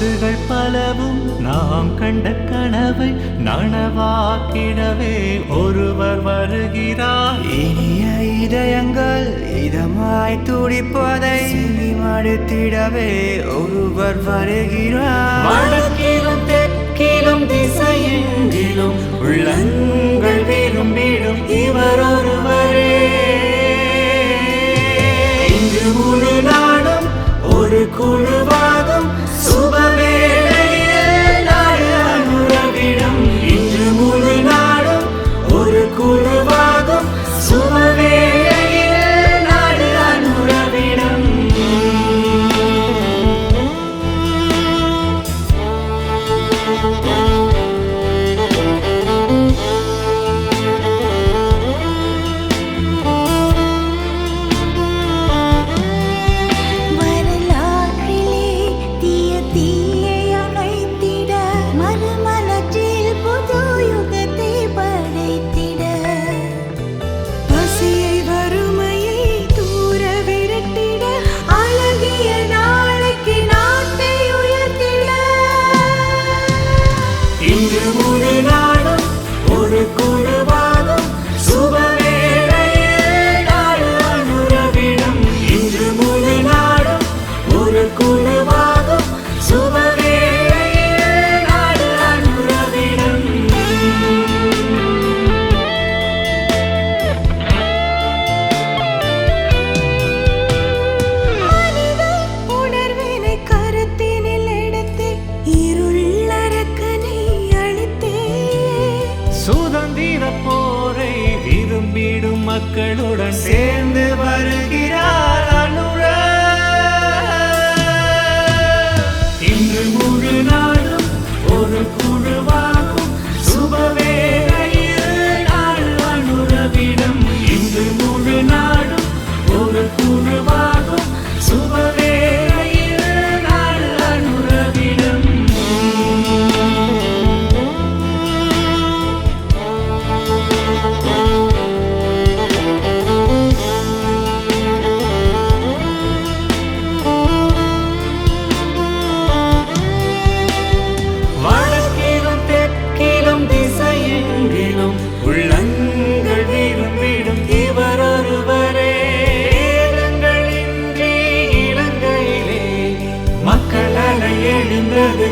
ஆண்டுகள் பலவும் நாம் கண்ட கனவை நனவாக்கிடவே ஒருவர் வருகிறார். இனிய இதயங்கள் இதமாய் துடிப்பதை மடுத்திடவே ஒருவர் வருகிறார். வடக்கிலும் தெற்கிலும் திசையெங்கிலும் உள்ளங்கள் விரும்பிடும் இவர் ஒருவரே. இன்று முழு நாடும் ஒரு குழுவாகும் சுபவேளையில் நாடு அனுரவிடம். இன்று முழு நாடும் ஒரு குழுவாகும் சுபவேளையில் நாடு அனுரவிடம். இன்று முழு நாடும் ஒரு குழுவாகும் சுபவேளையில் நாடு அனுரவிடம். இன்று முழு நாடும் ஒரு குழுவாகும் சுபவேளையில் நாடு அனுரவிடம். உணர்வினை கருத்தினில் எடுத்து இருளரக்கனை சுதந்திர போரை விரும்பிடும் மக்களுடன் சேர்ந்து வருகிறார் அனுர. இன்று முழு நாடும் ஒரு குழுவாகும் சுபவேளையில் நாடு அனுரவிடம். இன்று முழு நாடும் ஒரு குழுவாகும் சுபவேளையில் நாடு அனுரவிடம். வடக்கிலும் தெற்கிலும் திசையெங்கிலும் உள்ளங்கள் விரும்பிடும் இவர் ஒருவரே. இன்றி இலங்கையிலே மக்கள் அலை எழுந்தது